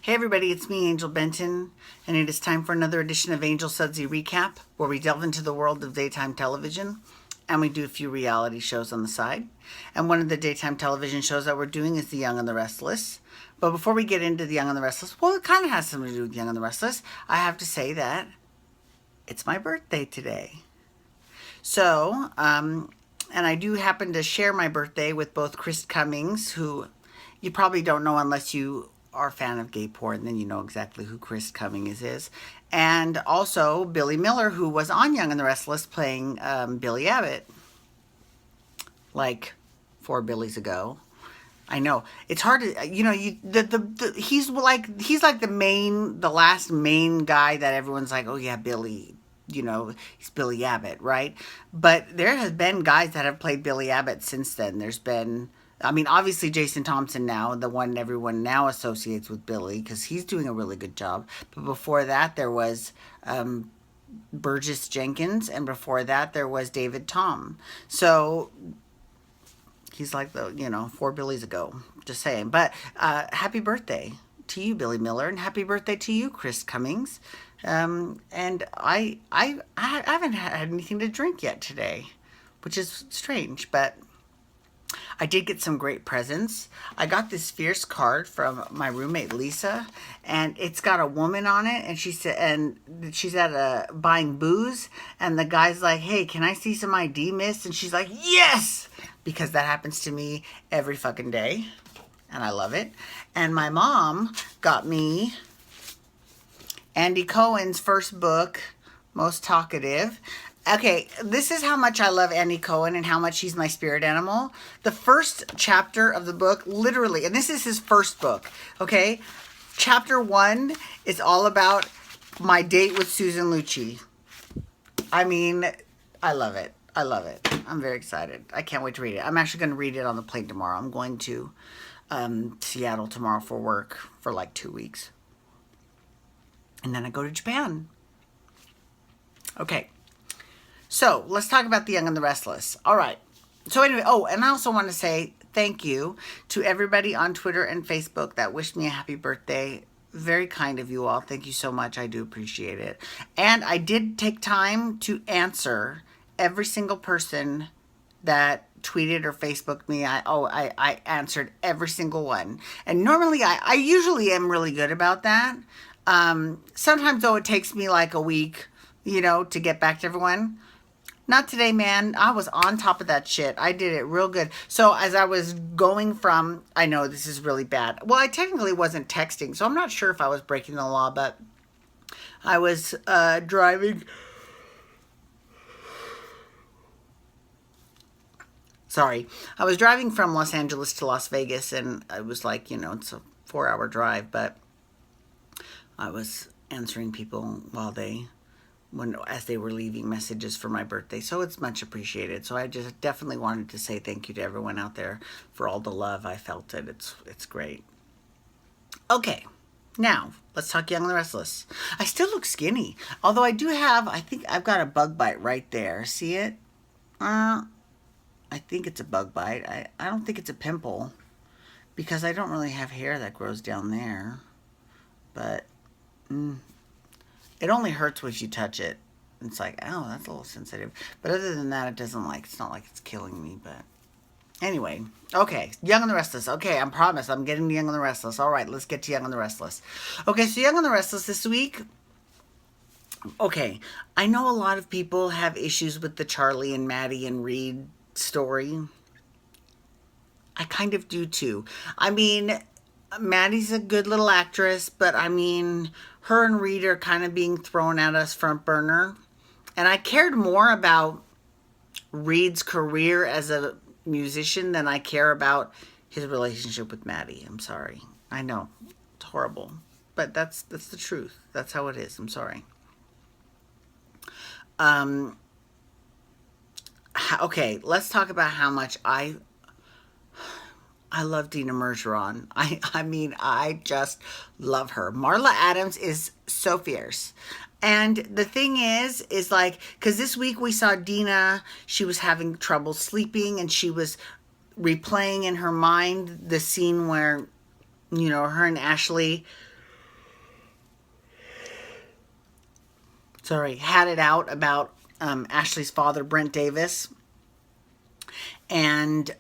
Hey everybody, it's me, Angel Benton, and it is time for another edition of Angel Sudsy Recap, where we delve into the world of daytime television, and we do a few reality shows on the side. And one of the daytime television shows that we're doing is The Young and the Restless. But before we get into The Young and the Restless, well, it kind of has something to do with The Young and the Restless, I have to say that it's my birthday today. So, and I do happen to share my birthday with both Chris Cummings, who you probably don't know unless you are a fan of gay porn, then you know exactly who Chris Cummings is. And also Billy Miller, who was on Young and the Restless playing Billy Abbott like 4 Billies ago. I know it's hard to, he's like the last main guy that everyone's like, oh yeah, Billy, he's Billy Abbott, right? But there has been guys that have played Billy Abbott since then. There's been, obviously Jason Thompson now, the one everyone now associates with Billy, because he's doing a really good job. But before that, there was Burgess Jenkins, and before that, there was David Tom. So he's like 4 Billies ago, just saying. But happy birthday to you, Billy Miller, and happy birthday to you, Chris Cummings. And I haven't had anything to drink yet today, which is strange, but I did get some great presents. I got this fierce card from my roommate Lisa, and it's got a woman on it, and she's at buying booze, and the guy's like, "Hey, can I see some ID, miss?" And she's like, "Yes!" Because that happens to me every fucking day, and I love it. And my mom got me Andy Cohen's first book, Most Talkative. Okay, this is how much I love Andy Cohen and how much he's my spirit animal. The first chapter of the book, literally, and this is his first book, okay? Chapter 1 is all about my date with Susan Lucci. I love it. I love it. I'm very excited. I can't wait to read it. I'm actually going to read it on the plane tomorrow. I'm going to Seattle tomorrow for work for like 2 weeks. And then I go to Japan. Okay. So let's talk about The Young and the Restless. All right. So anyway, and I also want to say thank you to everybody on Twitter and Facebook that wished me a happy birthday. Very kind of you all. Thank you so much. I do appreciate it. And I did take time to answer every single person that tweeted or Facebooked me. I answered every single one. And normally I usually am really good about that. Sometimes though it takes me like a week, to get back to everyone. Not today, man. I was on top of that shit. I did it real good. So as I was going from, I know this is really bad. Well, I technically wasn't texting, so I'm not sure if I was breaking the law, but I was driving. Sorry. I was driving from Los Angeles to Las Vegas, and it was like, it's a 4-hour drive, but I was answering people as they were leaving messages for my birthday. So it's much appreciated. So I just definitely wanted to say thank you to everyone out there for all the love. I felt it. It's great. Okay. Now, let's talk Young and the Restless. I still look skinny. Although I think I've got a bug bite right there. See it? I think it's a bug bite. I don't think it's a pimple because I don't really have hair that grows down there. But it only hurts when you touch it. It's like, oh, that's a little sensitive. But other than that, it's not like it's killing me. But anyway, okay, Young and the Restless. Okay, I promise I'm getting to Young and the Restless. All right, let's get to Young and the Restless. Okay, so Young and the Restless this week. Okay, I know a lot of people have issues with the Charlie and Maddie and Reed story. I kind of do too. Maddie's a good little actress, but her and Reed are kind of being thrown at us front burner. And I cared more about Reed's career as a musician than I care about his relationship with Maddie. I'm sorry. I know. It's horrible. But that's the truth. That's how it is. I'm sorry. Okay, let's talk about how much I love Dina Mergeron. I just love her. Marla Adams is so fierce. And the thing is like, because this week we saw Dina, she was having trouble sleeping and she was replaying in her mind the scene where, her and Ashley had it out about Ashley's father, Brent Davis, and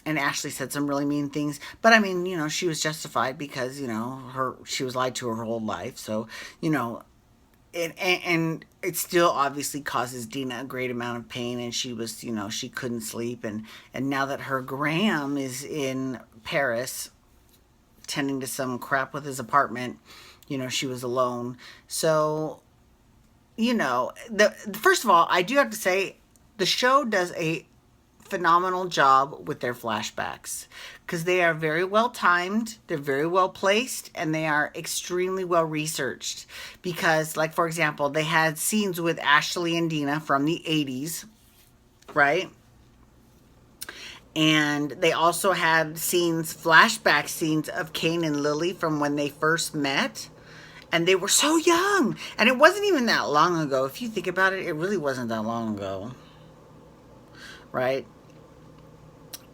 Ashley said some really mean things. But I mean, she was justified because she was lied to her whole life. So and it still obviously causes Dina a great amount of pain, and she was, she couldn't sleep, and now that her Graham is in Paris tending to some crap with his apartment, she was alone. So, first of all, I do have to say the show does a phenomenal job with their flashbacks because they are very well timed, they're very well placed, and they are extremely well researched. Because, like, for example, they had scenes with Ashley and Dina from the 80s, right? And they also had flashback scenes of Kane and Lily from when they first met. And they were so young. And it wasn't even that long ago. If you think about it, it really wasn't that long ago. Right?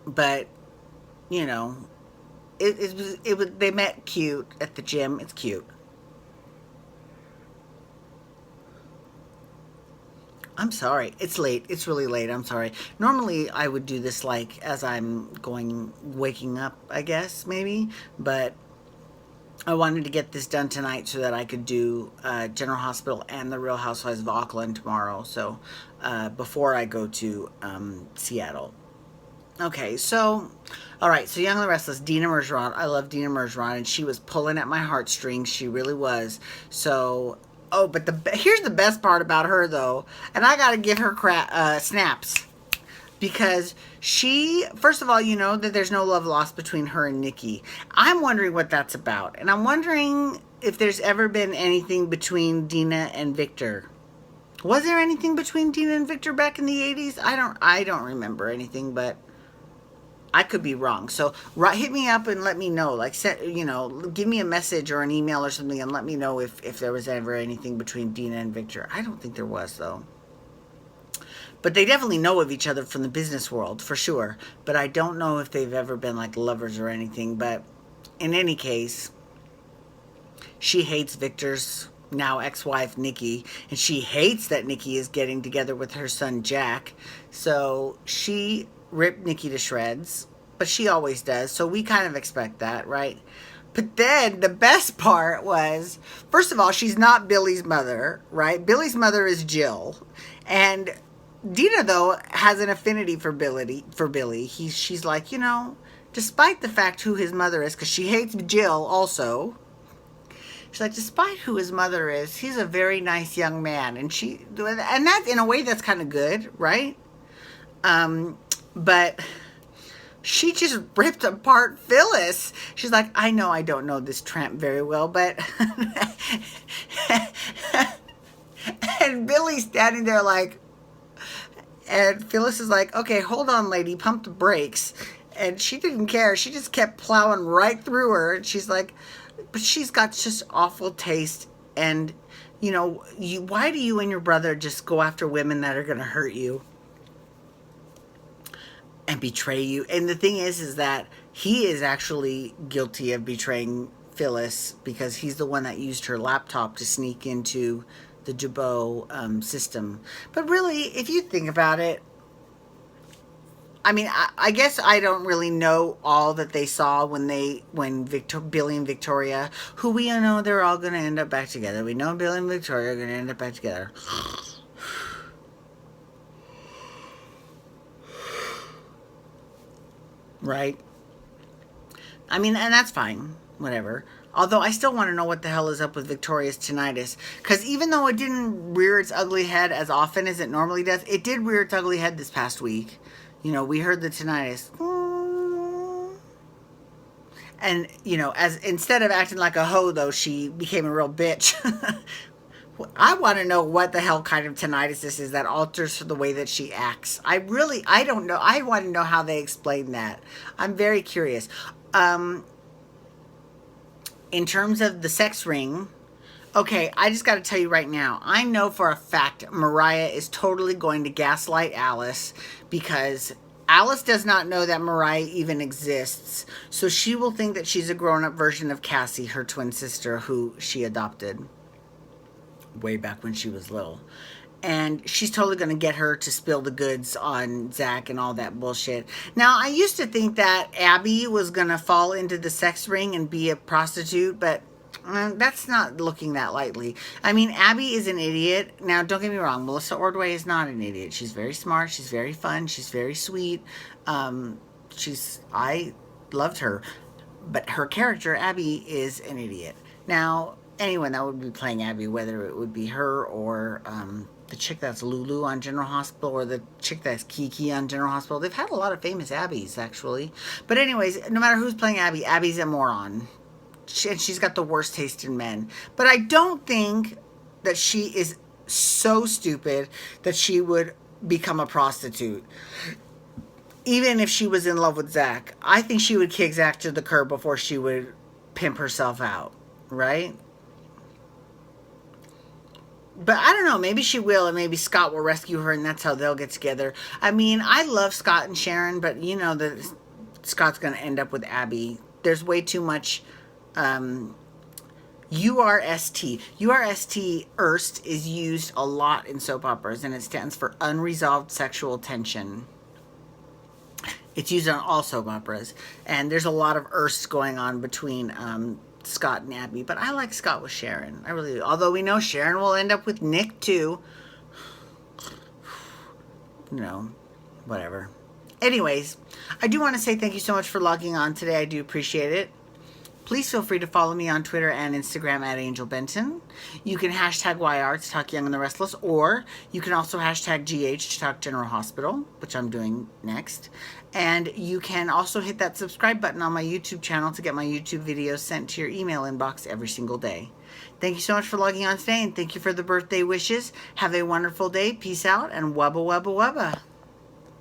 But, they met cute at the gym. It's cute. I'm sorry. It's late. It's really late. I'm sorry. Normally, I would do this like as I'm waking up, I guess, maybe. But I wanted to get this done tonight so that I could do General Hospital and The Real Housewives of Auckland tomorrow. So, before I go to Seattle. Okay, so, all right, so Young and the Restless, Dina Mergeron. I love Dina Mergeron, and she was pulling at my heartstrings. She really was. So, but here's the best part about her, though, and I got to give her snaps. Because first of all, that there's no love lost between her and Nikki. I'm wondering what that's about. And I'm wondering if there's ever been anything between Dina and Victor. Was there anything between Dina and Victor back in the 80s? I don't remember anything, but I could be wrong. So hit me up and let me know. Like, give me a message or an email or something and let me know if there was ever anything between Dina and Victor. I don't think there was, though. But they definitely know of each other from the business world, for sure. But I don't know if they've ever been, like, lovers or anything. But in any case, she hates Victor's now ex-wife, Nikki. And she hates that Nikki is getting together with her son, Jack. So she ripped Nikki to shreds. But she always does. So we kind of expect that, right? But then the best part was, first of all, she's not Billy's mother, right? Billy's mother is Jill. And Dina, though, has an affinity for Billy. She's like, despite the fact who his mother is, because she hates Jill also. She's like, despite who his mother is, he's a very nice young man. And that, in a way, that's kind of good, right? But she just ripped apart Phyllis. She's like, I know I don't know this tramp very well, but... And Billy's standing there like... And Phyllis is like, okay, hold on, lady, pump the brakes. And she didn't care. She just kept plowing right through her. And she's like, but she's got just awful taste. And, why do you and your brother just go after women that are going to hurt you and betray you? And the thing is that he is actually guilty of betraying Phyllis because he's the one that used her laptop to sneak into the Jabot system. But really, if you think about it, I mean, I guess I don't really know all that they saw when Billy and Victoria, who we know they're all going to end up back together. We know Billy and Victoria are going to end up back together. Right? I mean, and that's fine. Whatever. Although I still want to know what the hell is up with Victoria's tinnitus. Because even though it didn't rear its ugly head as often as it normally does, it did rear its ugly head this past week. We heard the tinnitus. And, as instead of acting like a hoe, though, she became a real bitch. I want to know what the hell kind of tinnitus this is that alters the way that she acts. I don't know. I want to know how they explain that. I'm very curious. In terms of the sex ring, okay, I just got to tell you right now, I know for a fact Mariah is totally going to gaslight Alice because Alice does not know that Mariah even exists. So she will think that she's a grown-up version of Cassie, her twin sister, who she adopted. way back when she was little. And she's totally going to get her to spill the goods on Zach and all that bullshit. Now, I used to think that Abby was going to fall into the sex ring and be a prostitute, but that's not looking that lightly. I mean, Abby is an idiot. Now, don't get me wrong. Melissa Ordway is not an idiot. She's very smart. She's very fun. She's very sweet. I loved her. But her character, Abby, is an idiot. Now, anyone that would be playing Abby, whether it would be her or the chick that's Lulu on General Hospital or the chick that's Kiki on General Hospital. They've had a lot of famous Abbies, actually. But anyways, no matter who's playing Abby, Abby's a moron. And she's got the worst taste in men. But I don't think that she is so stupid that she would become a prostitute. Even if she was in love with Zach, I think she would kick Zach to the curb before she would pimp herself out, right? But I don't know, maybe she will, and maybe Scott will rescue her, and that's how they'll get together. I mean, I love Scott and Sharon, but you know that Scott's going to end up with Abby. There's way too much URST. URST, Erst, is used a lot in soap operas, and it stands for unresolved sexual tension. It's used on all soap operas, and there's a lot of Erst going on between Scott and Abby, but I like Scott with Sharon. I really do. Although we know Sharon will end up with Nick too. You know, whatever. Anyways, I do want to say thank you so much for logging on today. I do appreciate it. Please feel free to follow me on Twitter and Instagram at Angel Benton. You can hashtag YR to talk Young and the Restless, or you can also hashtag GH to talk General Hospital, which I'm doing next. And you can also hit that subscribe button on my YouTube channel to get my YouTube videos sent to your email inbox every single day. Thank you so much for logging on today, and thank you for the birthday wishes. Have a wonderful day. Peace out, and wubba wubba wubba.